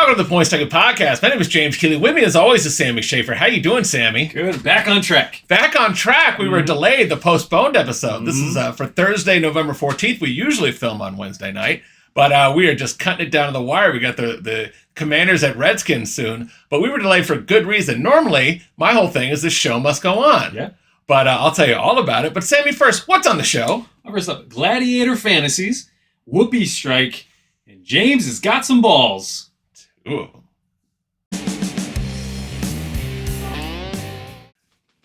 Welcome to the Points Taken Podcast. My name is James Keeley. With me, as always, is Sammy Schaefer. How you doing, Sammy? Good. Back on track. Back on track. We were delayed, the postponed episode. This is for Thursday, November 14th. We usually film on Wednesday night, but we are just cutting it down to the wire. We got the Commanders at Redskins soon, but we were delayed for good reason. Normally, my whole thing is the show must go on. Yeah. But I'll tell you all about it. But Sammy, first, what's on the show? First up, Gladiator Fantasies, Whoopee Strike, and James has got some balls. Ooh.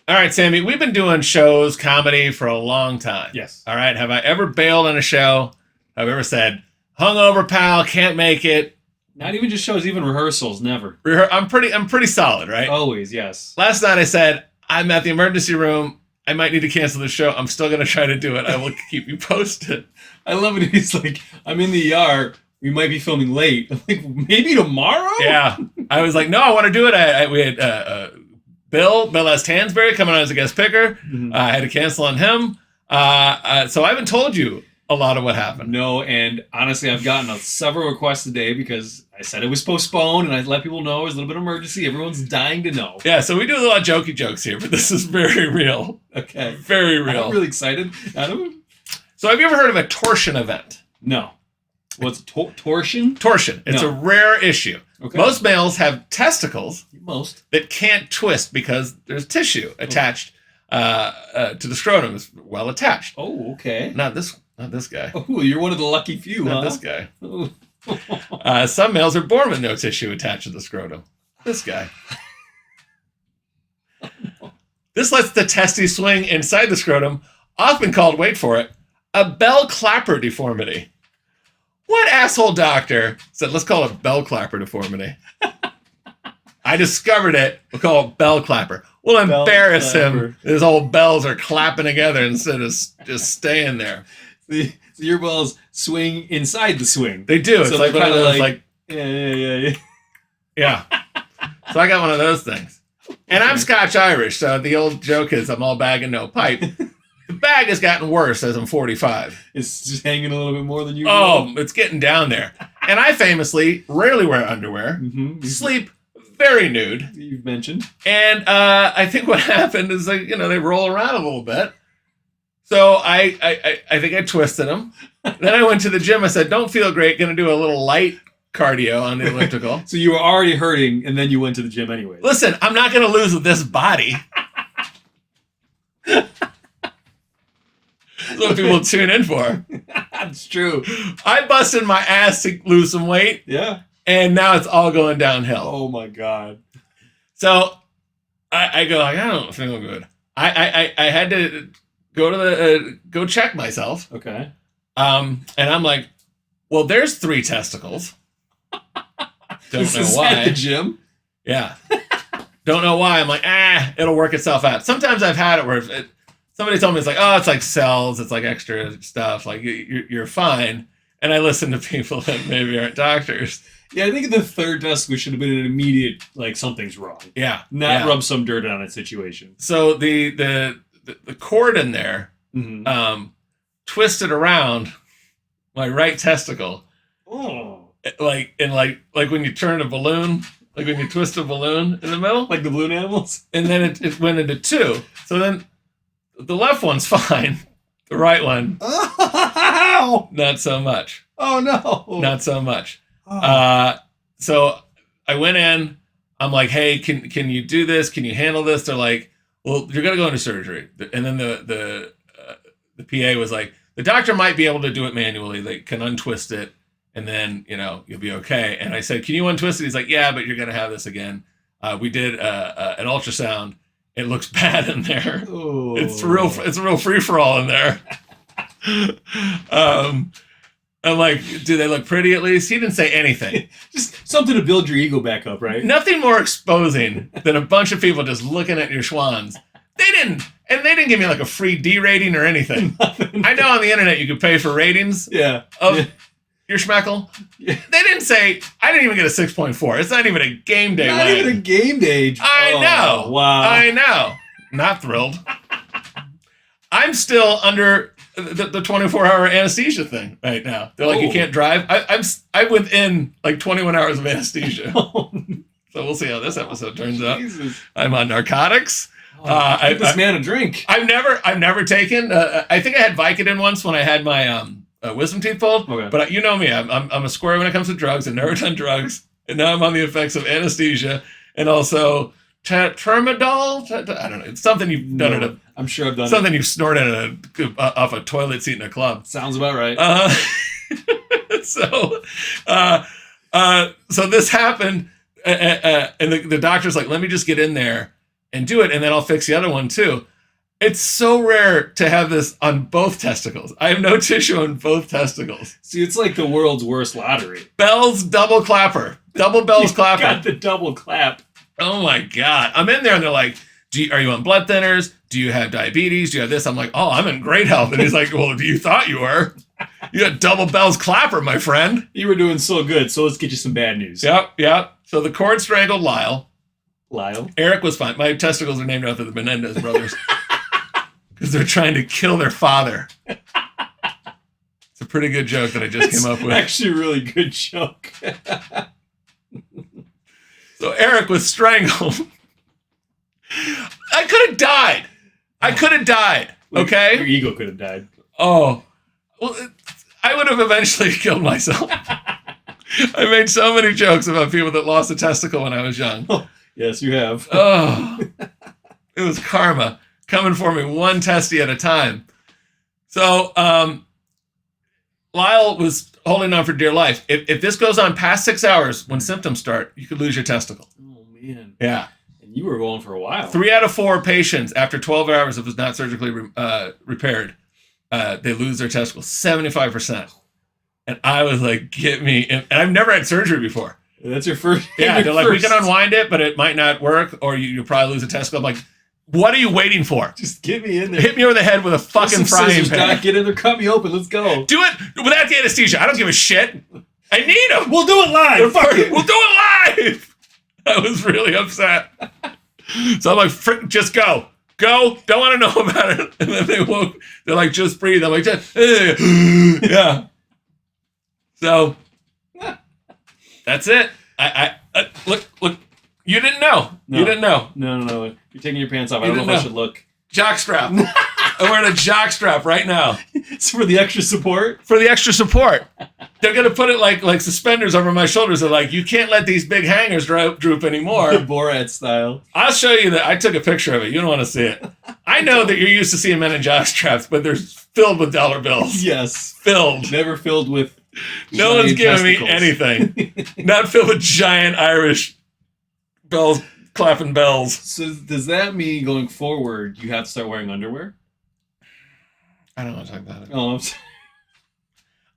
All right, Sammy, we've been doing shows, comedy for a long time. Yes. All right, have I ever bailed on a show? Have I ever said, hungover, pal, can't make it? Not even just shows, even rehearsals, never. I'm pretty solid, right? Always, yes. Last night I said, I'm at the emergency room. I might need to cancel the show. I'm still going to try to do it. I will keep you posted. I love it. He's like, I'm in the ER. We might be filming late. I'm like, maybe tomorrow? Yeah. I was like, no, I want to do it. We had Bill S. Tansbury coming on as a guest picker. I had to cancel on him. So I haven't told you a lot of what happened. No, and honestly, I've gotten several requests today because I said it was postponed, and I let people know it was a little bit of emergency. Everyone's dying to know. Yeah, so we do a lot of jokey jokes here, but this is very real. Okay. Very real. I'm really excited. Adam? So have you ever heard of a torsion event? No. What's torsion? Torsion. It's a rare issue. Okay. Most males have testicles that can't twist because there's tissue attached to the scrotum. It's well attached. Oh, okay. Not this guy. Oh, you're one of the lucky few, Not huh? this guy. Some males are born with no tissue attached to the scrotum. This guy. This lets the testes swing inside the scrotum, often called, wait for it, a bell clapper deformity. What asshole doctor said, let's call it bell clapper deformity? I discovered it. We'll call it bell clapper. We'll embarrass him. His old bells are clapping together instead of just staying there. So your balls swing inside the swing. They do. So it's like one of those, like... Yeah. Yeah. So I got one of those things. And I'm Scotch-Irish, so the old joke is I'm all bag and no pipe. The bag has gotten worse as I'm 45. It's just hanging a little bit more than usual. Oh, it's getting down there. And I famously rarely wear underwear, sleep very nude. You've mentioned. And I think what happened is, like, they roll around a little bit. So I think I twisted them. Then I went to the gym. I said, don't feel great. Going to do a little light cardio on the elliptical. So you were already hurting, and then you went to the gym anyway. Listen, I'm not going to lose with this body. That's what people tune in for. That's true. I busted my ass to lose some weight. Yeah. And now it's all going downhill. Oh, my God. So I go, I don't feel good. I had to go to go check myself. Okay. And I'm like, well, there's 3 testicles. Don't know why. At the gym? Yeah. Don't know why. I'm like, it'll work itself out. Sometimes I've had it where somebody told me it's like, oh, it's like cells. It's like extra stuff. Like you're fine. And I listen to people that maybe aren't doctors. Yeah, I think the 3rd testicle should have been an immediate, like, something's wrong. Yeah. Not rub some dirt on it situation. So the cord in there twisted around my right testicle. Oh. Like when you turn a balloon, like when you twist a balloon in the middle. Like the balloon animals? And then it went into 2. So then the left one's fine. The right one, not so much. Oh, no. Not so much. Oh. So I went in. I'm like, hey, can you do this? Can you handle this? They're like, well, you're going to go into surgery. And then the PA was like, the doctor might be able to do it manually. They can untwist it, and then, you'll be okay. And I said, can you untwist it? He's like, yeah, but you're going to have this again. We did an ultrasound. It looks bad in there. Oh. It's a real free-for-all in there. I'm like, do they look pretty at least? He didn't say anything. Just something to build your ego back up, right? Nothing more exposing than a bunch of people just looking at your schwans. They didn't give me like a free D rating or anything. I know on the internet you could pay for ratings of your schmeckle. Yeah. They didn't say, I didn't even get a 6.4. It's not even a game day. Not even a game day. I know. Wow. I know. Not thrilled. I'm still under the 24-hour anesthesia thing right now. They're like, you can't drive. I'm within like 21 hours of anesthesia. So we'll see how this episode turns out. I'm on narcotics. Give this man a drink. I've never taken. I think I had Vicodin once when I had my wisdom teeth pulled. Okay. But you know me, I'm a square when it comes to drugs. I've never done drugs, and now I'm on the effects of anesthesia and also tramadol. I don't know. It's something you've done I'm sure I've done something you've snorted off a toilet seat in a club. Sounds about right. So this happened, and the doctor's like, let me just get in there and do it, and then I'll fix the other one too. It's so rare to have this on both testicles. I have no tissue on both testicles. See, it's like the world's worst lottery. Bell's double clapper. Double Bell's clapper. Got the double clap. Oh my God. I'm in there and they're like, are you on blood thinners? Do you have diabetes? Do you have this? I'm like, oh, I'm in great health. And he's like, well, you thought you were. You got double Bell's clapper, my friend. You were doing so good, so let's get you some bad news. Yep. So the cord strangled Lyle. Eric was fine. My testicles are named after the Menendez brothers. Because they're trying to kill their father. It's a pretty good joke that I just came up with. Actually a really good joke. So Eric was strangled. I could have died. Okay? Your ego could have died. Oh. Well, I would have eventually killed myself. I made so many jokes about people that lost a testicle when I was young. Oh, yes, you have. Oh. It was karma coming for me one testy at a time. So Lyle was holding on for dear life. If this goes on past 6 hours when symptoms start, you could lose your testicle. Oh, man. Yeah. And you were going for a while. 3 out of 4 patients, after 12 hours, if it was not surgically repaired, they lose their testicles. 75%. And I was like, get me. And I've never had surgery before. That's your first. Yeah, they're like, we can unwind it, but it might not work, or you'll probably lose a testicle. I'm like, what are you waiting for? Just get me in there. Hit me over the head with a fucking frying pan. Doc, get in there, cut me open, let's go. Do it without the anesthesia. I don't give a shit. I need them. We'll do it live. Fuck it. We'll do it live. I was really upset. So I'm like, just go. Go. Don't want to know about it. And then they woke. They're like, just breathe. I'm like, yeah. So that's it. I look. You didn't know. No. You didn't know. No. You're taking your pants off. I don't know if I should look. Jockstrap. I'm wearing a jockstrap right now. It's for the extra support? For the extra support. They're going to put it like suspenders over my shoulders. They're like, you can't let these big hangers droop anymore. Borat style. I'll show you that. I took a picture of it. You don't want to see it. I know that you're used to seeing men in jockstraps, but they're filled with dollar bills. Yes. Filled. Never filled with no one's giving me anything. Not filled with giant Irish bells, clapping bells. So does that mean going forward you have to start wearing underwear? I don't want to talk about it. Oh, I'm sorry.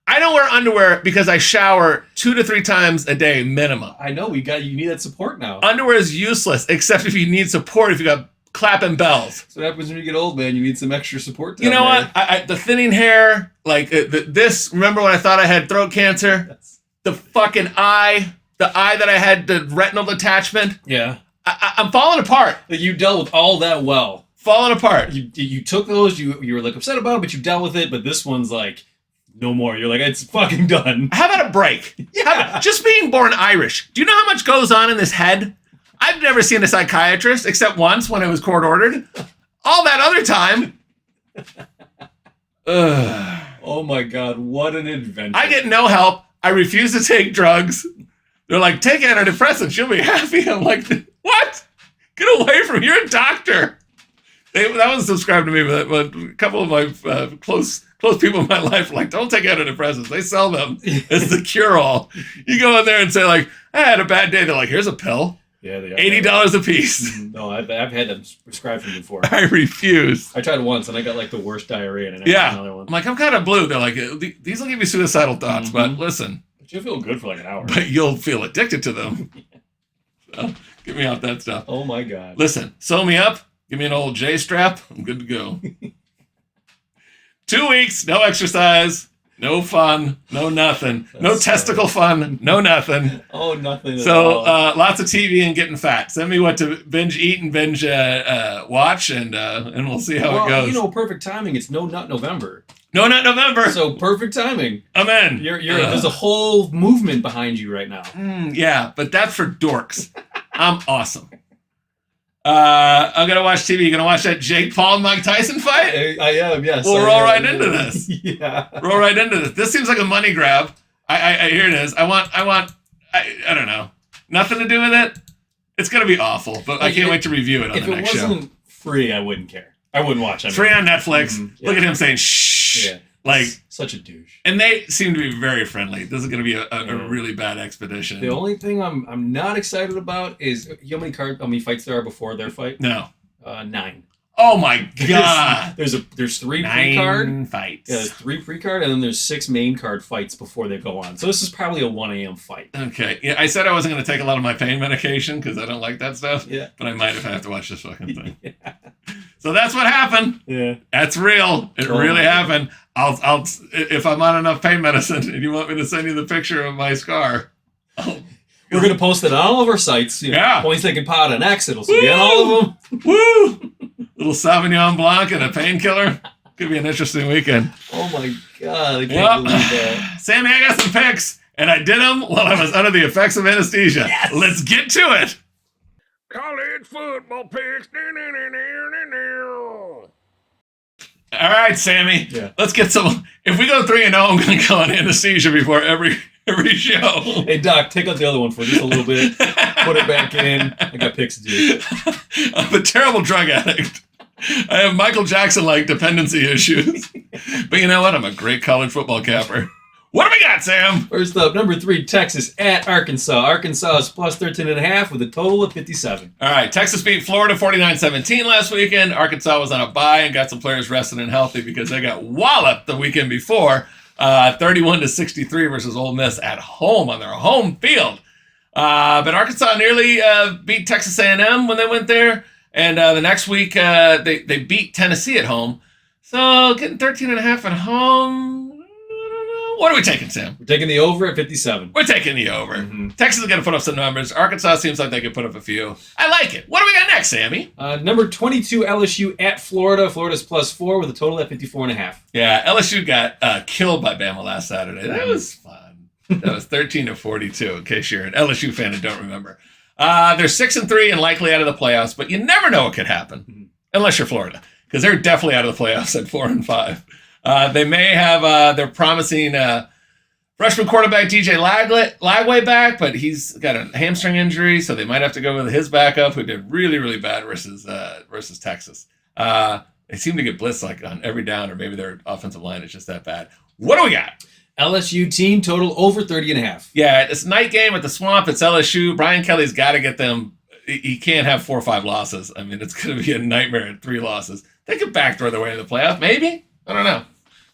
I don't wear underwear because I shower 2 to 3 times a day minimum. I know you need that support now. Underwear is useless except if you need support. If you got clapping bells. So what happens when you get old, man? You need some extra support. You know what? The thinning hair, like this. Remember when I thought I had throat cancer? Yes. The fucking eye. The eye that I had the retinal detachment. Yeah. I'm falling apart. Like you dealt with all that well. Falling apart. You took those. You were like upset about it, but you dealt with it. But this one's like no more. You're like, it's fucking done. How about a break? Yeah. Just being born Irish. Do you know how much goes on in this head? I've never seen a psychiatrist except once when it was court ordered. All that other time. Oh my God, what an adventure. I get no help. I refuse to take drugs. They're like, take antidepressants. You'll be happy. I'm like, what? Get away from me. You're a doctor. That was subscribed to me, but a couple of my close people in my life were like, don't take antidepressants. They sell them as the cure-all. You go in there and say, like, I had a bad day. They're like, here's a pill. Yeah, they are. $80 a piece. No, I've had them prescribed for me before. I refuse. I tried once and I got like the worst diarrhea. And I yeah. another one. I'm like, I'm kind of blue. They're like, these will give you suicidal thoughts, but listen. But you'll feel good for like an hour. But you'll feel addicted to them. So get me off that stuff. Oh my God. Listen, sew me up. Give me an old J strap. I'm good to go. 2 weeks, no exercise, no fun, no nothing. No testicle fun, no nothing. Oh, nothing. So lots of TV and getting fat. Send me what to binge eat and binge watch, and we'll see how it goes. You know, perfect timing. It's No Nut November. No, not November. So perfect timing. I'm in. There's a whole movement behind you right now. Yeah, but that's for dorks. I'm awesome. I'm gonna watch TV. You gonna watch that Jake Paul Mike Tyson fight? I am. Yes. We'll roll right into this. Yeah. Roll right into this. This seems like a money grab. I here it is. I don't know. Nothing to do with it. It's gonna be awful, but I can't wait to review it on the next show. If it wasn't free, I wouldn't care. I wouldn't watch it. Free on Netflix. Look at him saying shh. Yeah. Like such a douche. And they seem to be very friendly. This is going to be a really bad expedition. The only thing I'm not excited about is how many fights there are before their fight? No. 9. Oh my god. There's 3 9 pre-card fights. Yeah, there's 3 pre-card, and then there's 6 main card fights before they go on. So this is probably a 1 a.m. fight. Okay. Yeah, I said I wasn't going to take a lot of my pain medication because I don't like that stuff. Yeah. But I might if I have to watch this fucking thing. Yeah. So that's what happened. Yeah. That's real. It really happened. I'll if I'm on enough pain medicine and you want me to send you the picture of my scar. We're going to post it on all of our sites. Points they can pot an X. It'll be on all of them. Woo! Little Sauvignon Blanc and a painkiller. Could be an interesting weekend. Oh my God. I can't believe that. Sammy, I got some picks, and I did them while I was under the effects of anesthesia. Yes. Let's get to it. College football picks. All right, Sammy. Yeah. Let's get some. If we go 3-0, I'm going to go on anesthesia before every show. Hey, Doc, take out the other one for just a little bit. Put it back in. I got picks to do. I'm a terrible drug addict. I have Michael Jackson-like dependency issues. But you know what? I'm a great college football capper. What do we got, Sam? First up, number 3, Texas at Arkansas. Arkansas is plus 13.5 with a total of 57. All right, Texas beat Florida 49-17 last weekend. Arkansas was on a bye and got some players rested and healthy because they got walloped the weekend before, 31-63 versus Ole Miss at home on their home field. But Arkansas nearly beat Texas A&M when they went there, and the next week they beat Tennessee at home. So getting 13.5 at home. What are we taking, Sam? We're taking the over at 57. We're taking the over. Texas is going to put up some numbers. Arkansas seems like they could put up a few. I like it. What do we got next, Sammy? Number 22, LSU at Florida. Florida's plus 4 with a total at 54.5. Yeah, LSU got killed by Bama last Saturday. That was fun. That was 13-42, in case you're an LSU fan and don't remember. They're 6-3 and likely out of the playoffs, but you never know what could happen, unless you're Florida, because they're definitely out of the playoffs at 4-5. They may have their promising freshman quarterback DJ Lagway back, but he's got a hamstring injury, so they might have to go with his backup, who did really, really bad versus Texas. They seem to get blitzed like on every down, or maybe their offensive line is just that bad. What do we got? LSU team total over 30.5. Yeah, it's a night game at the Swamp. It's LSU. Brian Kelly's got to get them. He can't have 4 or 5 losses. I mean, it's going to be a nightmare at 3 losses. They could backdoor their way to the playoff, maybe. I don't know.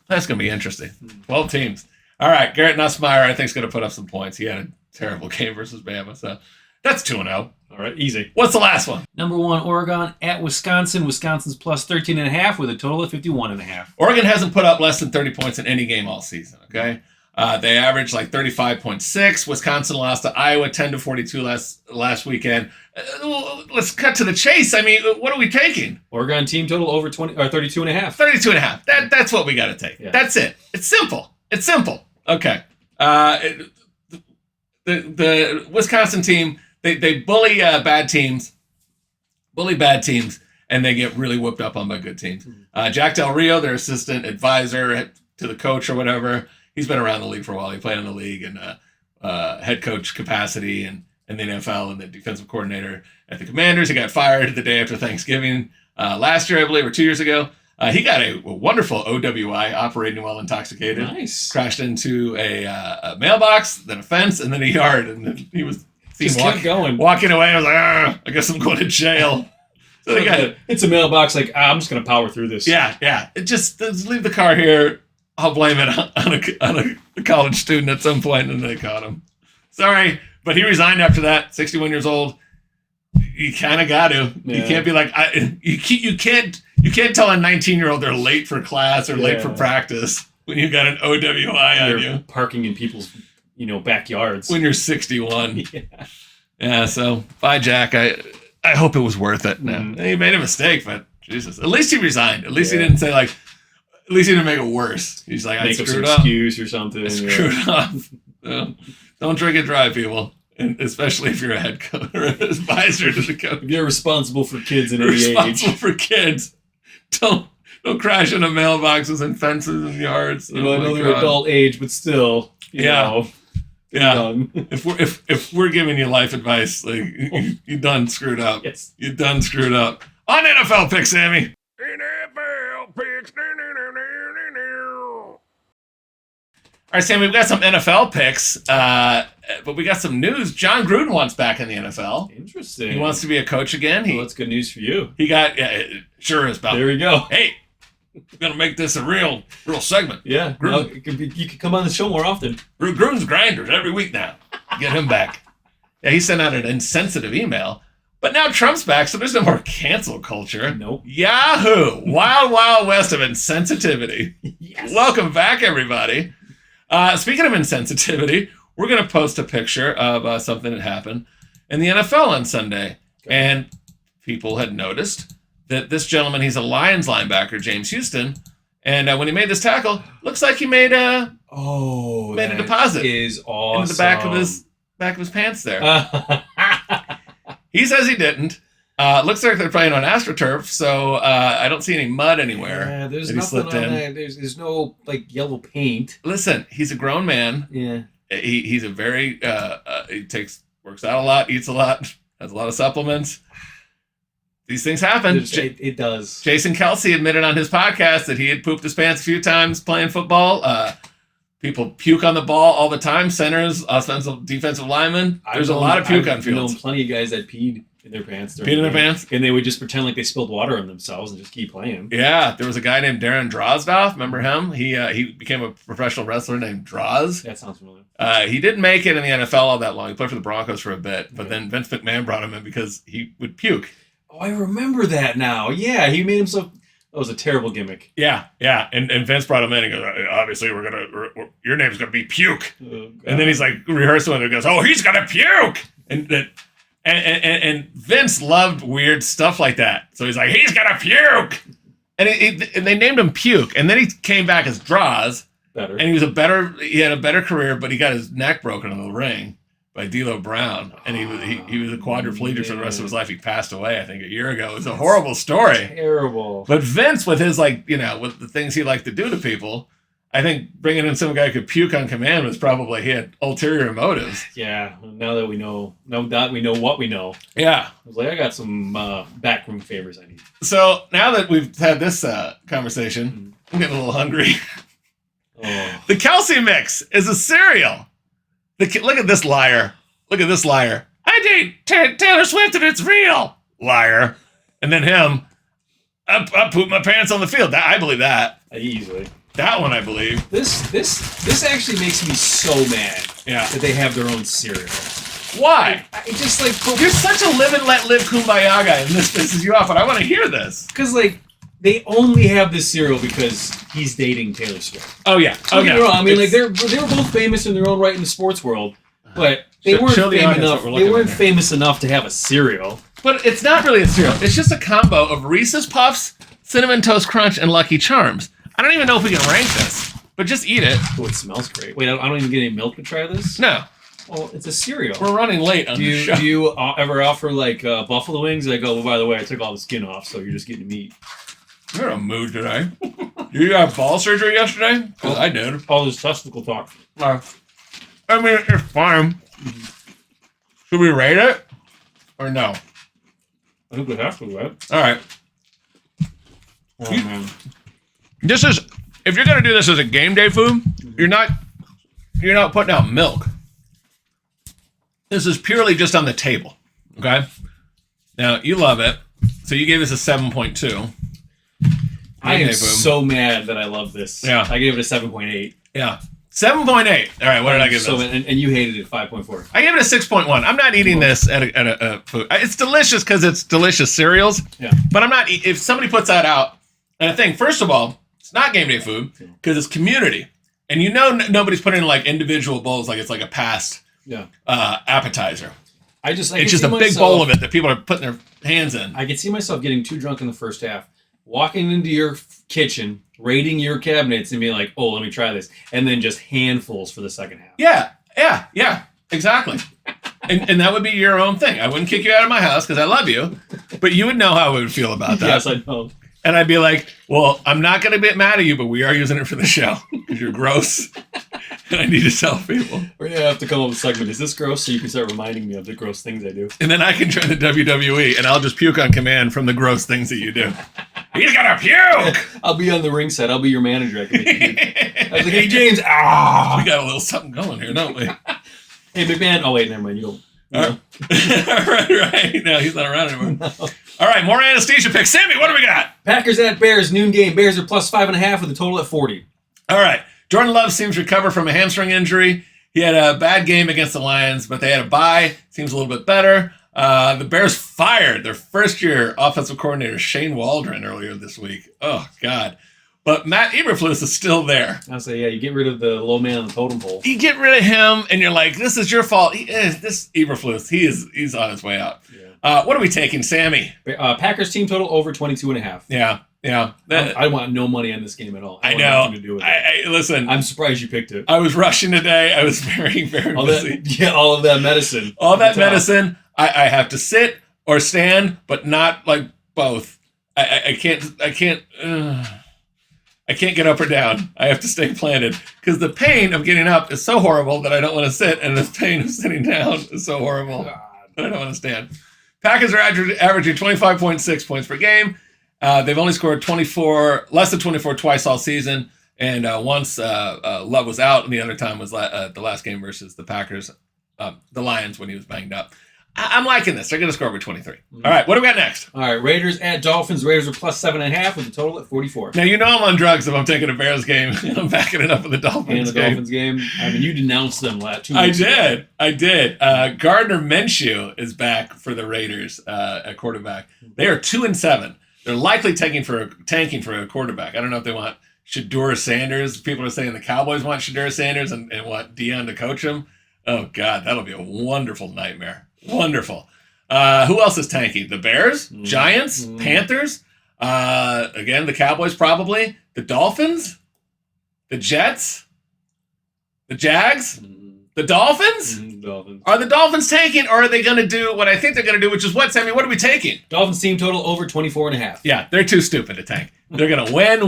That's going to be interesting. 12 teams. All right, Garrett Nussmeier, I think, is going to put up some points. He had a terrible game versus Bama, so that's 2-0. All right, easy. What's the last one? Number 1, Oregon at Wisconsin. Wisconsin's plus 13.5 with a total of 51.5. Oregon hasn't put up less than 30 points in any game all season, okay? They averaged like 35.6. Wisconsin lost to Iowa 10-42 last weekend. Let's cut to the chase. I mean, what are we taking? Oregon team total over 32.5. 32.5. That's what we got to take. Yeah. That's it. It's simple. Okay. The Wisconsin team, they bully bad teams, and they get really whooped up on by good teams. Jack Del Rio, their assistant advisor to the coach or whatever, he's been around the league for a while. He played in the league in head coach capacity and the NFL and the defensive coordinator at the Commanders. He got fired the day after Thanksgiving last year, I believe, or 2 years ago. He got a wonderful OWI, operating while intoxicated. Nice. Crashed into a mailbox, then a fence, and then a yard. And then he was walking away. I was like, I guess I'm going to jail. So it's a mailbox. Like, I'm just going to power through this. Yeah. Just leave the car here. I'll blame it on a college student at some point, and they caught him. Sorry, but he resigned after that. 61 years old. You kind of got to. Yeah. You can't be like you can't tell a 19-year-old they're late for class or late for practice when you got an OWI on you. Parking in people's backyards when you're 61. Yeah. So bye, Jack. I hope it was worth it. No, he made a mistake, but Jesus, at least he resigned. At least he didn't say like. least he didn't make it worse. He's like, I Make up some screwed up. excuse or something. I screwed up. Don't drink and drive, people. And especially if you're a head coach or an advisor to the coach. If you're responsible for kids in any Responsible age. for kids. Don't crash into mailboxes and fences and yards. I know they're adult age, but still. You know, yeah. If we're giving you life advice, like you done screwed up. Yes. You done screwed up. On NFL picks, Sammy. NFL picks. All right, Sam, we've got some NFL picks, but we got some news. Johngruten wants back in the NFL. Interesting. He wants to be a coach again. Well, that's good news for you. He got, it sure is, pal. There we go. Hey, we're going to make this a real segment. Yeah. Gruden. Well, you could come on the show more often. Gruden's Grinders every week now. Get him back. Yeah, he sent out an insensitive email. But now Trump's back, so there's no more cancel culture. Nope. Yahoo! Wild, wild west of insensitivity. Yes. Welcome back, everybody. Speaking of insensitivity, we're going to post a picture of something that happened in the NFL on Sunday. Okay. And people had noticed that this gentleman, he's a Lions linebacker, James Houston. And when he made this tackle, looks like he made a deposit. Is awesome. Into the back of his pants there. He says he didn't. Looks like they're playing on AstroTurf, so I don't see any mud anywhere. Yeah, there's nothing on that. There's no like yellow paint. Listen, he's a grown man. Yeah. He's a very works out a lot, eats a lot, has a lot of supplements. These things happen. It does. Jason Kelce admitted on his podcast that he had pooped his pants a few times playing football. People puke on the ball all the time. Centers, offensive, defensive linemen. There's a lot of puke on fields. I've known plenty of guys that peed in their pants. Peed in their pants? And they would just pretend like they spilled water on themselves and just keep playing. Yeah, there was a guy named Darren Drozdoff. Remember him? He became a professional wrestler named Droz. That sounds familiar. He didn't make it in the NFL all that long. He played for the Broncos for a bit, but then Vince McMahon brought him in because he would puke. Oh, I remember that now. Yeah, he made himself... That was a terrible gimmick. Yeah. And Vince brought him in and goes, obviously, your name's going to be Puke. Oh, and then he's like rehearsing and goes, oh, he's going to puke. And Vince loved weird stuff like that. So he's like, he's going to puke. And they named him Puke. And then he came back as Droz. Better. And he had a better career, but he got his neck broken in the ring by D'Lo Brown, and he was a quadriplegic for the rest of his life. He passed away, I think, a year ago. It was a horrible story. Terrible. But Vince, with his with the things he liked to do to people, I think bringing in some guy who could puke on command was probably he had ulterior motives. Yeah. Now that we know what we know. Yeah. I was like, I got some backroom favors I need. So now that we've had this conversation, I'm getting a little hungry. Oh. The Kelce mix is a cereal. Look at this liar. Look at this liar. I date Taylor Swift and it's real. Liar. And then him. I pooped my pants on the field. I believe that. Easily. That one I believe. This actually makes me so mad. Yeah. That they have their own cereal. Why? I just like you're such a live and let live kumbaya guy, and this pisses you off, and I want to hear this. Because they only have this cereal because he's dating Taylor Swift. Oh yeah. Oh yeah. I mean, they were both famous in their own right in the sports world, but they weren't famous enough to have a cereal. But it's not really a cereal. It's just a combo of Reese's Puffs, Cinnamon Toast Crunch, and Lucky Charms. I don't even know if we can rank this, but just eat it. Oh, it smells great. Wait, I don't even get any milk to try this? No. Well, it's a cereal. We're running late on the show. Do you ever offer buffalo wings? Like, oh, well, by the way, I took all the skin off, so you're just getting meat. You're in a mood today. You had ball surgery yesterday? Because I did. All this testicle talk. I mean, it's fine. Should we rate it? Or no? I think we have to, right? All right. Oh, man. This is, if you're going to do this as a game day food, you're not putting out milk. This is purely just on the table. Okay? Now, you love it. So you gave this a 7.2. I am so mad that I love this. Yeah. I gave it a 7.8. Yeah. 7.8. All right, what did I give this? And you hated it 5.4. I gave it a 6.1. I'm not eating this at a food. It's delicious because it's delicious cereals. Yeah. But I'm not, if somebody puts that out, and I think, first of all, it's not game day food because it's community. And nobody's putting in individual bowls like it's like a past appetizer. It's just a big bowl of it that people are putting their hands in. I could see myself getting too drunk in the first half walking into your kitchen, raiding your cabinets, and being like, "Oh, let me try this," and then just handfuls for the second half. Yeah, exactly. And that would be your own thing. I wouldn't kick you out of my house because I love you, but you would know how I would feel about that. Yes, I know. And I'd be like, well, I'm not going to get mad at you, but we are using it for the show because you're gross. And I need to tell people. We're going to have to come up with a segment. Is this gross? So you can start reminding me of the gross things I do. And then I can join the WWE and I'll just puke on command from the gross things that you do. He's going to puke! I'll be on the ring set. I'll be your manager. I was like, hey, James. We got a little something going here, don't we? Hey, McMahon. Oh, wait, never mind. You go. Right. No, he's not around anymore. No. All right, more anesthesia picks. Sammy, what do we got? Packers at Bears, noon game. Bears are plus 5.5 with a total at 40. All right. Jordan Love seems to recover from a hamstring injury. He had a bad game against the Lions, but they had a bye. Seems a little bit better. The Bears fired their first-year offensive coordinator, Shane Waldron, earlier this week. Oh, God. But Matt Eberflus is still there. I'll say, yeah, you get rid of the low man on the totem pole. You get rid of him, and you're like, this is your fault. This Eberflus, he's on his way out. Yeah. What are we taking, Sammy? Packers team total over 22.5. Yeah. I want no money on this game at all. I know. Nothing to do with it. Listen. I'm surprised you picked it. I was rushing today. I was very, very busy. All of that medicine. All that medicine. I have to sit or stand, but not like both. I can't get up or down. I have to stay planted because the pain of getting up is so horrible that I don't want to sit, and the pain of sitting down is so horrible that I don't want to stand. Packers are averaging 25.6 points per game. They've only scored less than 24 twice all season, and once Love was out, and the other time was the last game versus the Packers, the Lions when he was banged up. I'm liking this. They're going to score over 23. All right, what do we got next? All right, Raiders at Dolphins. Raiders are plus 7.5 with a total at 44. Now, you know I'm on drugs if I'm taking a Bears game and I'm backing it up with the Dolphins game. Dolphins game. I mean, you denounced them 2 weeks ago. I did. Gardner Minshew is back for the Raiders at quarterback. They are 2-7. They're likely tanking for a quarterback. I don't know if they want Shedeur Sanders. People are saying the Cowboys want Shedeur Sanders and want Deion to coach him. Oh, God, that'll be a wonderful nightmare. Wonderful. Who else is tanking? The Bears? Giants? Panthers? Again, the Cowboys probably. The Dolphins? The Jets? The Jags? The Dolphins? Dolphins. Are the Dolphins tanking, or are they going to do what I think they're going to do, which is what, Sammy? What are we taking? Dolphins team total over 24.5. Yeah, they're too stupid to tank. They're going to win.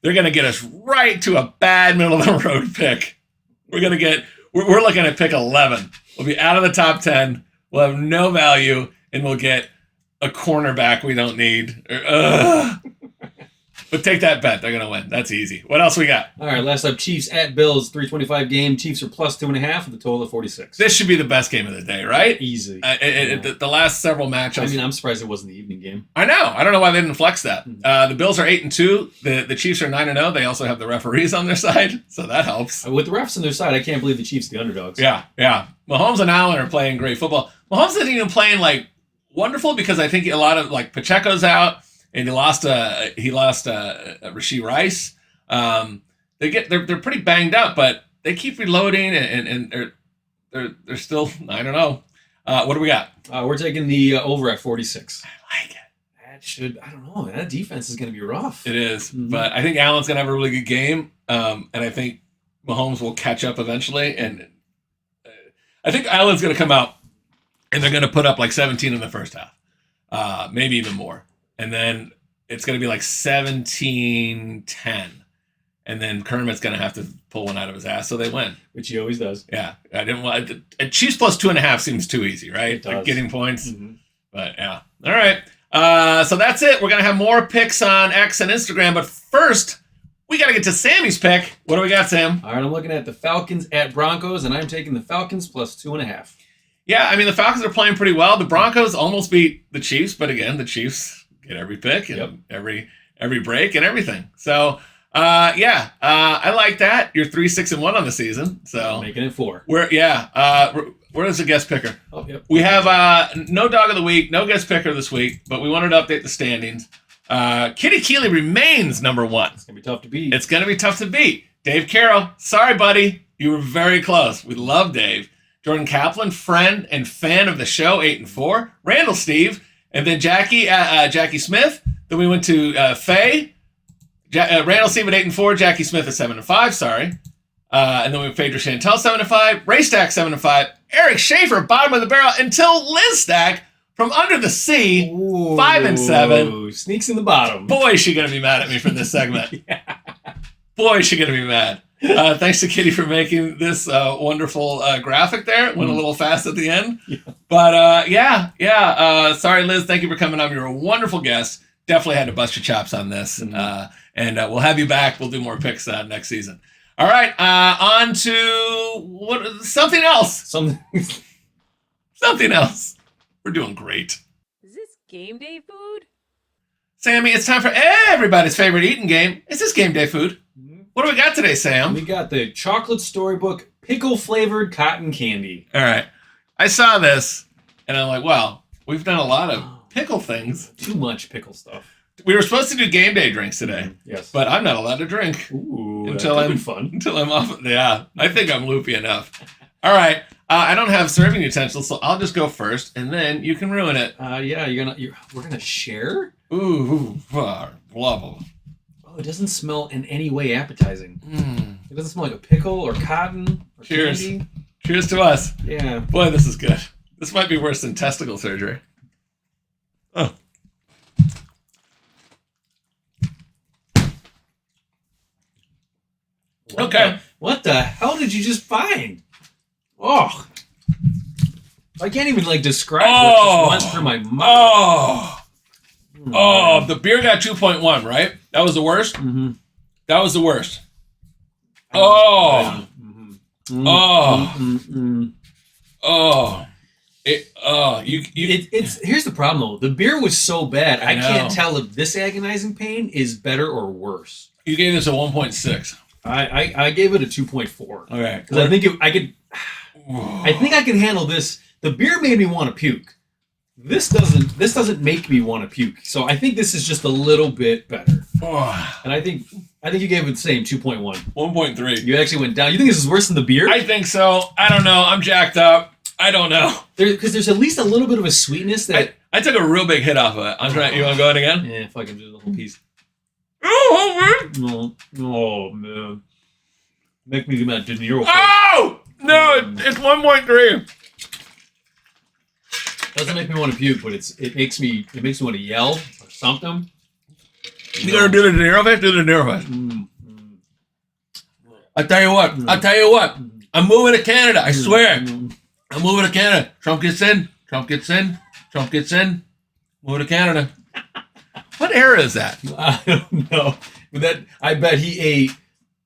They're going to get us right to a bad middle-of-the-road pick. We're looking at pick 11. We'll be out of the top 10. We'll have no value, and we'll get a cornerback we don't need. But take that bet. They're going to win. That's easy. What else we got? All right, last up, Chiefs at Bills, 325 game. Chiefs are plus 2.5 with a total of 46. This should be the best game of the day, right? Easy. The last several matchups. I mean, I'm surprised it wasn't the evening game. I know. I don't know why they didn't flex that. The Bills are 8-2. The Chiefs are 9-0. They also have the referees on their side, so that helps. With the refs on their side, I can't believe the Chiefs are the underdogs. Yeah. Mahomes and Allen are playing great football. Mahomes isn't even playing like wonderful because I think a lot of like Pacheco's out. And he lost Rashee Rice. They're pretty banged up, but they keep reloading and they're still 9-0. What do we got? We're taking the over at 46. I like it. I don't know. That defense is going to be rough. It is, but I think Allen's going to have a really good game, and I think Mahomes will catch up eventually. And I think Allen's going to come out and they're going to put up like 17 in the first half, maybe even more. And then it's going to be like 17-10. And then Kermit's going to have to pull one out of his ass so they win. Which he always does. Yeah. I didn't want Chiefs plus 2.5 seems too easy, right? It does. Like getting points. But yeah. All right. So that's it. We're going to have more picks on X and Instagram. But first, we got to get to Sammy's pick. What do we got, Sam? All right. I'm looking at the Falcons at Broncos, and I'm taking the Falcons plus 2.5. Yeah. I mean, the Falcons are playing pretty well. The Broncos almost beat the Chiefs. But again, the Chiefs get every pick and every break and everything. So, I like that. You're 3-6-1 on the season. So making it 4. Where is the guest picker? Oh, yep. We have no dog of the week, no guest picker this week, but we wanted to update the standings. Kitty Keeley remains number 1. It's gonna be tough to beat. It's gonna be tough to beat. Dave Carroll, sorry, buddy, you were very close. We love Dave. Jordan Kaplan, friend and fan of the show, 8-4. Randall Steve. And then Jackie Smith, Then we went to Faye. Randall Steve at 8-4. Jackie Smith at 7-5. Sorry. And then we have Phaedra Chantel 7-5. Ray Stack 7-5. Eric Schaefer bottom of the barrel until Liz Stack from under the sea 5-7. Sneaks in the bottom. Boy, is she gonna be mad at me for this segment. Boy, is she gonna be mad. Thanks to Kitty for making this wonderful graphic there. It went a little fast at the end. But sorry, Liz. Thank you for coming on. You're a wonderful guest. Definitely had to bust your chops on this. And we'll have you back. We'll do more picks next season. All right. On to something else. Something else. We're doing great. Is this game day food? Sammy, it's time for everybody's favorite eating game. Is this game day food? What do we got today, Sam? We got the chocolate storybook pickle-flavored cotton candy. All right. I saw this, and I'm like, wow, we've done a lot of pickle things. Too much pickle stuff. We were supposed to do game day drinks today. Yes. But I'm not allowed to drink. Ooh, until that could be fun. Until I'm off. Yeah, I think I'm loopy enough. All right. I don't have serving utensils, so I'll just go first, and then you can ruin it. We're gonna share? Ooh, blah, blah. Oh, it doesn't smell in any way appetizing. It doesn't smell like a pickle or cotton or Cheers. candy. Cheers to us. Yeah. Boy, this is good. This might be worse than testicle surgery. Oh. What the hell did you just find? Oh. I can't even describe what just went through my mouth. Oh, the beer got 2.1, right? That was the worst? Mm-hmm. That was the worst. Oh. Mm-hmm. Oh. Mm-hmm. Oh. Here's the problem though. The beer was so bad, I know. can't tell if this agonizing pain is better or worse. You gave this a 1.6. I gave it a 2.4. Okay. Because I think I could handle this. The beer made me want to puke. This doesn't make me want to puke. So I think this is just a little bit better. And I think you gave it the same 2.1. 1.3. You actually went down. You think this is worse than the beer? I think so. I don't know. I'm jacked up. I don't know. Because there's at least a little bit of a sweetness that. I took a real big hit off of it. I'm trying. You want to go in again? Yeah, fucking do the whole piece. Oh, Oh man. Make me do that De Niro. oh no! It's 1.3. Doesn't make me want to puke, but it makes me want to yell or something. You gotta do the De Niro face? Do the De Niro face. I tell you what. I'm moving to Canada. I swear. I'm moving to Canada. Trump gets in. Trump gets in. Trump gets in. Move to Canada. What era is that? I don't know. But I bet he ate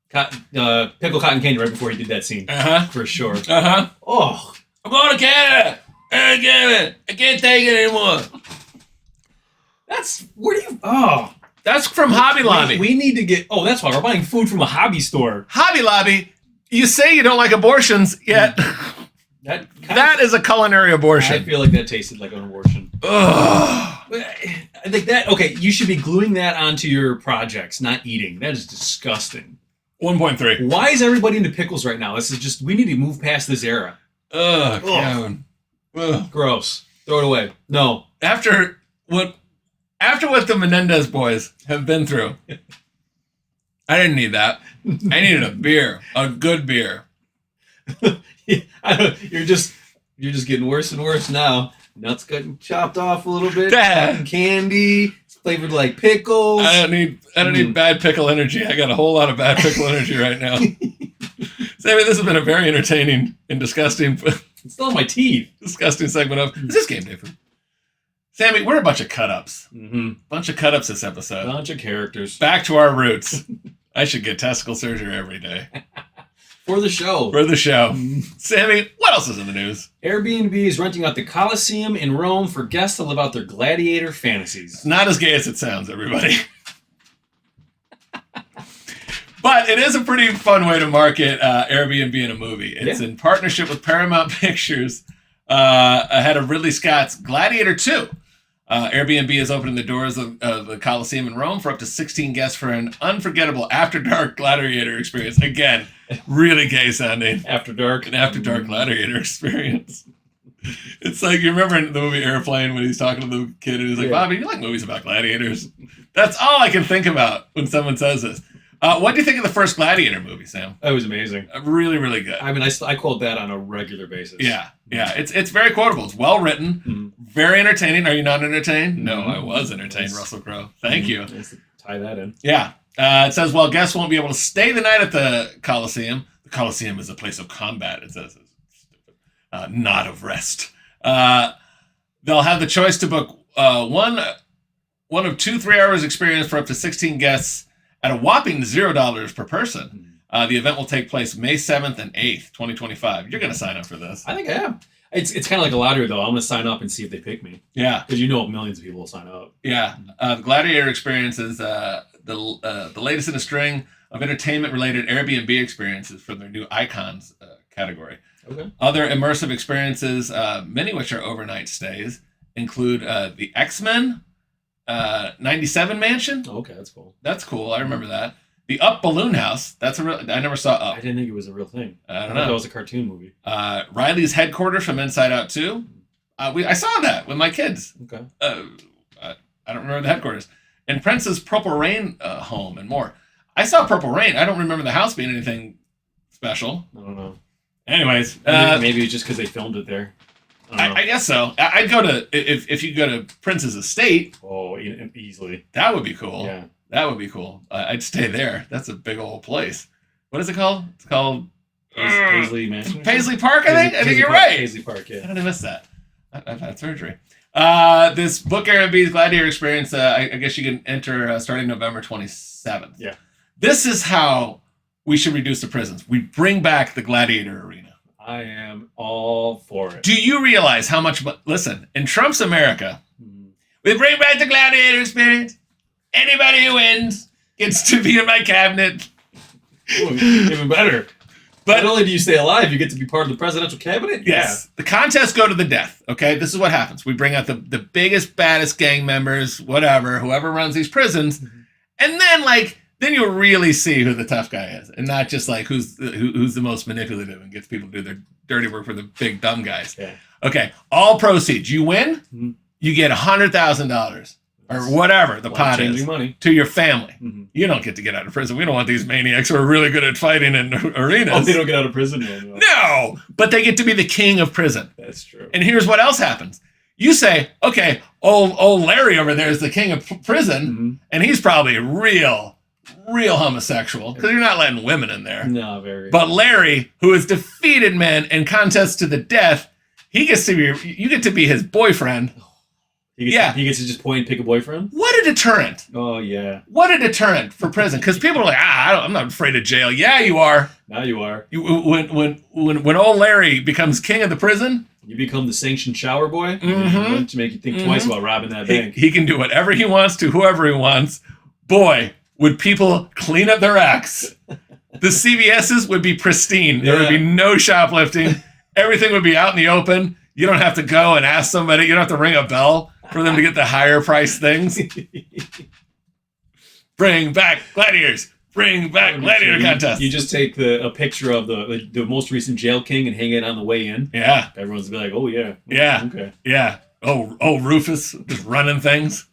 pickle cotton candy right before he did that scene. For sure. Oh. I'm going to Canada. I can't take it anymore. That's from Hobby Lobby. We need to get. Oh, that's why we're buying food from a hobby store. Hobby Lobby. You say you don't like abortions, yet that is a culinary abortion. I feel like that tasted like an abortion. Ugh. I think that. Okay, you should be gluing that onto your projects, not eating. That is disgusting. 1.3. Why is everybody into pickles right now? This is just. We need to move past this era. Ugh, Kevin. Ugh. Gross. Throw it away. No. After what the Menendez boys have been through, I didn't need that. I needed a beer, a good beer. You're just getting worse and worse now. Nuts getting chopped off a little bit. Cotton candy. It's flavored like pickles. I don't need bad pickle energy. I got a whole lot of bad pickle energy right now. Sammy, this has been a very entertaining and disgusting. It's still in my teeth. Disgusting segment of is this game day food? Sammy, we're a bunch of cut-ups. Bunch of cut-ups this episode. Bunch of characters. Back to our roots. I should get testicle surgery every day. For the show. Sammy, what else is in the news? Airbnb is renting out the Colosseum in Rome for guests to live out their gladiator fantasies. It's not as gay as it sounds, everybody. But it is a pretty fun way to market Airbnb in a movie. It's in partnership with Paramount Pictures ahead of Ridley Scott's Gladiator 2. Airbnb is opening the doors of the Colosseum in Rome for up to 16 guests for an unforgettable after-dark gladiator experience. Again, really gay sounding. After dark. An after-dark gladiator experience. It's like, you remember in the movie Airplane when he's talking to the kid and he's like, Bobby, you like movies about gladiators? That's all I can think about when someone says this. What do you think of the first Gladiator movie, Sam? That was amazing. Really, really good. I mean, I quote that on a regular basis. Yeah. It's very quotable. It's well written, very entertaining. Are you not entertained? No, I was entertained, Russell Crowe. Thank you. Nice to tie that in. Yeah. It says, while guests won't be able to stay the night at the Colosseum is a place of combat, it says. Not of rest. They'll have the choice to book one of 2 3-hour experience for up to 16 guests at a whopping $0 per person. The event will take place May 7th and 8th, 2025. You're going to sign up for this. I think I am. It's kind of like a lottery, though. I'm going to sign up and see if they pick me. Yeah. Because millions of people will sign up. Yeah. The Gladiator experience is the latest in a string of entertainment-related Airbnb experiences for their new Icons category. Okay. Other immersive experiences, many of which are overnight stays, include the X-Men 97 Mansion. Oh, okay, that's cool. That's cool. I remember that. The Up Balloon House. That's a real. I never saw Up. I didn't think it was a real thing. I don't thought know. that was a cartoon movie. Riley's Headquarters from Inside Out 2. I saw that with my kids. Okay. I don't remember the headquarters. And Prince's Purple Rain home and more. I saw Purple Rain. I don't remember the house being anything special. I don't know. Anyways, maybe it's just because they filmed it there. I guess so. I'd go to if you go to Prince's estate. Oh, easily. That would be cool. Yeah, that would be cool. I'd stay there. That's a big old place. What is it called? It's called Paisley Mansion. Paisley Park. I think you're Park, right. Paisley Park. Yeah. How did I miss that? I've had surgery. This book Airbnb's Gladiator experience. I guess you can enter starting November 27th. Yeah. This is how we should reduce the prisons. We bring back the Gladiator arena. I am all for it. Do you realize how much? Listen, in Trump's America, we bring back the Gladiator experience. Anybody who wins gets to be in my cabinet. Ooh, even better. But not only do you stay alive, you get to be part of the presidential cabinet. Yes. Yeah. The contests go to the death. Okay, this is what happens. We bring out the biggest, baddest gang members, whoever runs these prisons, and then you'll really see who the tough guy is, and not just like who's the most manipulative and gets people to do their dirty work for the big dumb guys. Yeah. Okay, all proceeds. You win, you get $100,000 or whatever the pot is money to your family. You don't get to get out of prison. We don't want these maniacs who are really good at fighting in arenas. Oh, they don't get out of prison. No, but they get to be the king of prison. That's true. And here's what else happens. You say, okay, old Larry over there is the king of prison, and he's probably real homosexual because you're not letting women in there. No, very. But Larry, who has defeated men in contests to the death, you get to be his boyfriend. He gets to just point and pick a boyfriend. What a deterrent! Oh yeah. What a deterrent for prison, because people are like, I'm not afraid of jail. Yeah, you are. Now you are. When old Larry becomes king of the prison, you become the sanctioned shower boy. To make you think twice about robbing that bank. He can do whatever he wants to whoever he wants. Boy, would people clean up their acts. The CVS's would be pristine. There would be no shoplifting. Everything would be out in the open. You don't have to go and ask somebody. You don't have to ring a bell for them to get the higher price things. Bring back gladiators. Bring back gladiator contests. You just take a picture of the most recent jail king and hang it on the way in. Yeah. Everyone's be like, oh yeah. Yeah. Okay. Yeah. Oh, Rufus just running things.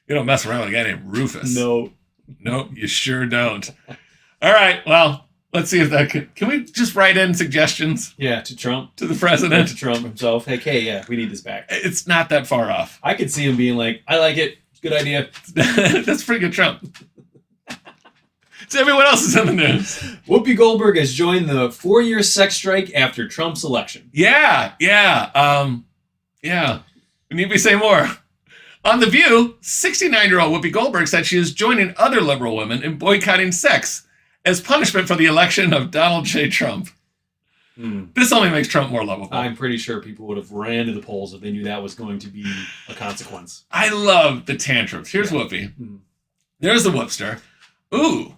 You don't mess around with a guy named Rufus. No. Nope, you sure don't. All right, well, let's see if that can we just write in suggestions? Yeah, to Trump. To the president. To Trump himself. Hey, we need this back. It's not that far off. I could see him being like, I like it. Good idea. That's pretty good Trump. So everyone else is in the news. Whoopi Goldberg has joined the 4-year sex strike after Trump's election. Yeah. We need to say more. On The View, 69-year-old Whoopi Goldberg said she is joining other liberal women in boycotting sex as punishment for the election of Donald J. Trump. This only makes Trump more lovable. I'm pretty sure people would have ran to the polls if they knew that was going to be a consequence. I love the tantrums. Here's Whoopi. There's the whoopster. Ooh,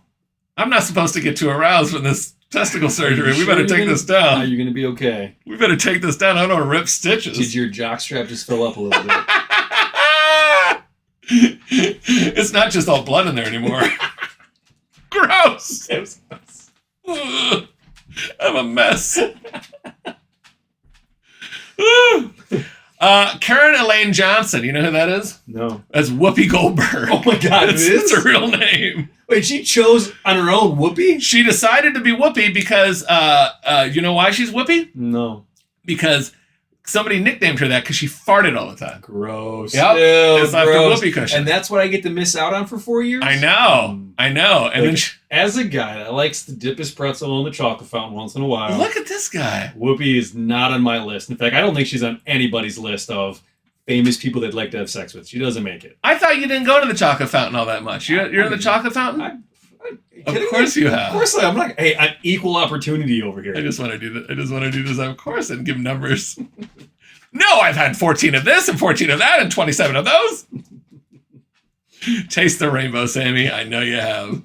I'm not supposed to get too aroused from this testicle surgery. We better take this down. You're going to be okay. We better take this down. I don't want to rip stitches. Did your jockstrap just fill up a little bit? It's not just all blood in there anymore. Gross. I'm a mess. Karen Elaine Johnson. You know who that is? No. That's Whoopi Goldberg. Oh my God, it's a real name. Wait, she chose on her own Whoopi? She decided to be Whoopi because, you know why she's Whoopi? No. Because somebody nicknamed her that because she farted all the time. Gross. Yep. Ew, It's not the gross. Whoopi cushion. And that's what I get to miss out on for 4 years? I know. And then as a guy that likes to dip his pretzel in the chocolate fountain once in a while, look at this guy. Whoopi is not on my list. In fact, I don't think she's on anybody's list of famous people they'd like to have sex with. She doesn't make it. I thought you didn't go to the chocolate fountain all that much. You're in the chocolate fountain? Of course you have. Of course I'm not. Hey, I'm equal opportunity over here. I just want to do this. Of course, and give numbers. No, I've had 14 of this and 14 of that and 27 of those. Taste the rainbow, Sammy. I know you have.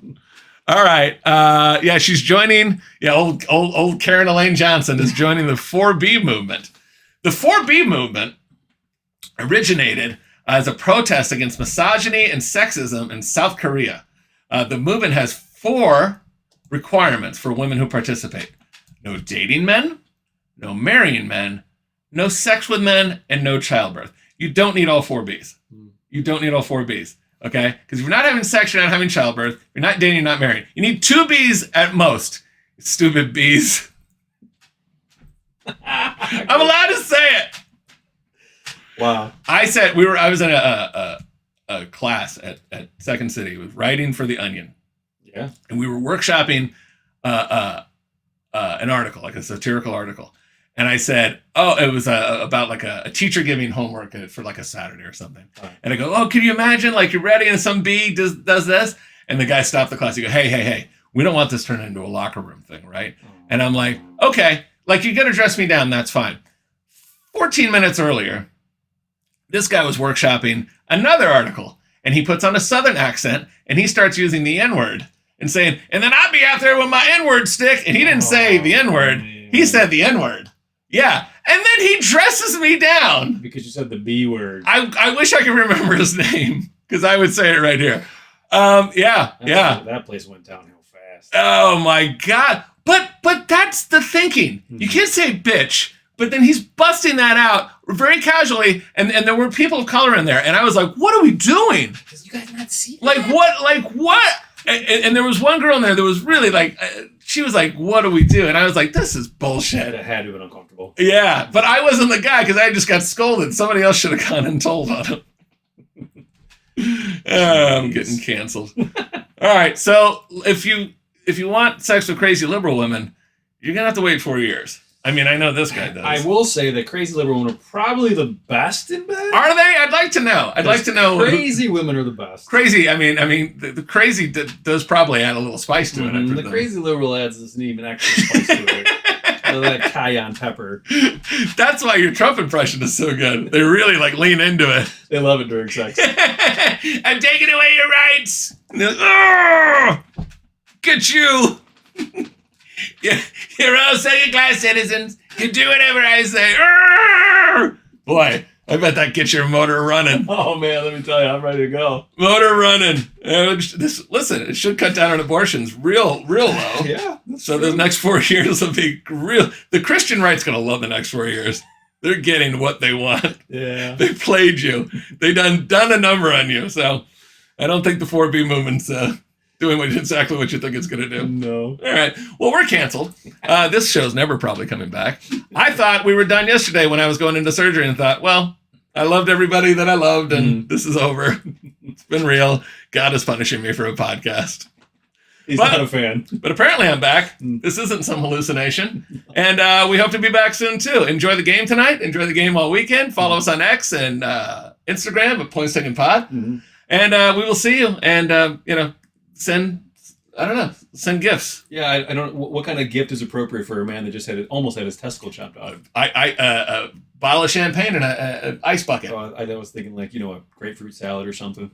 All right. Yeah, she's joining. Yeah, old Karen Elaine Johnson is joining the 4B movement. The 4B movement originated as a protest against misogyny and sexism in South Korea. The movement has 4 requirements for women who participate: no dating men, no marrying men, no sex with men, and no childbirth. You don't need all 4 Bs. You don't need all 4 Bs, okay? Because if you're not having sex, you're not having childbirth, you're not dating, you're not married. You need 2 Bs at most. Stupid Bs. I'm allowed to say it. Wow. I was in a class at Second City with writing for The Onion. Yeah. And we were workshopping an article, like a satirical article. And I said, it was about like a teacher giving homework for like a Saturday or something. Right. And I go, can you imagine, like, you're ready and some bee does this? And the guy stopped the class. He go, hey, we don't want this turned into a locker room thing, right? And I'm like, okay, like, you're going to dress me down, that's fine. 14 minutes earlier, this guy was workshopping another article, and he puts on a Southern accent, and he starts using the N-word and saying, and then I'd be out there with my N-word stick. And he didn't say the N-word. He said the N-word. Yeah. And then he dresses me down. Because you said the B word. I wish I could remember his name, because I would say it right here. Yeah. That place went downhill fast. Oh, my God. But that's the thinking. You can't say bitch. But then he's busting that out very casually, and there were people of color in there, and I was like, "What are we doing? Because you guys not see like what?" And there was one girl in there that was really like, she was like, "What do we do?" And I was like, "This is bullshit." It had to have been uncomfortable. Yeah, but I wasn't the guy because I just got scolded. Somebody else should have gone and told on him. I'm getting canceled. All right, so if you want sex with crazy liberal women, you're gonna have to wait 4 years. I mean, I know this guy does. I will say that crazy liberal women are probably the best in bed. Are they? I'd like to know. I'd like to know. Crazy women are the best. Crazy. I mean, the crazy does probably add a little spice to it. The crazy liberal adds this even extra spice to it. That cayenne pepper. That's why your Trump impression is so good. They really like lean into it. They love it during sex. I'm taking away your rights. Oh, get you. Yeah, you're all second-class citizens. You do whatever I say. Boy, I bet that gets your motor running. Oh, man, let me tell you, I'm ready to go. Motor running. Listen, it should cut down on abortions real low. Yeah. So the next 4 years will be real. The Christian right's going to love the next 4 years. They're getting what they want. Yeah. They played you. They done a number on you. So I don't think the 4B movement's doing exactly what you think it's going to do. No. All right. Well, we're canceled. This show's never probably coming back. I thought we were done yesterday when I was going into surgery and thought, well, I loved everybody that I loved and this is over. It's been real. God is punishing me for a podcast. He's not a fan. But apparently I'm back. This isn't some hallucination. And we hope to be back soon, too. Enjoy the game tonight. Enjoy the game all weekend. Follow us on X and Instagram at Points Taken Pod. And we will see you. And, send gifts. Yeah, I don't know. What kind of gift is appropriate for a man that just almost had his testicle chopped off? A bottle of champagne and an ice bucket. Oh, I was thinking like, a grapefruit salad or something.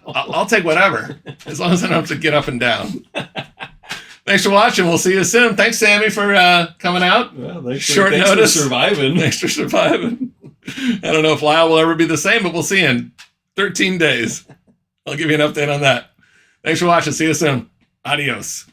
I'll take whatever, as long as I don't have to get up and down. Thanks for watching. We'll see you soon. Thanks, Sammy, for coming out. Well, thanks notice. For surviving. Thanks for surviving. I don't know if Lyle will ever be the same, but we'll see in 13 days. I'll give you an update on that. Thanks for watching. See you soon. Adios.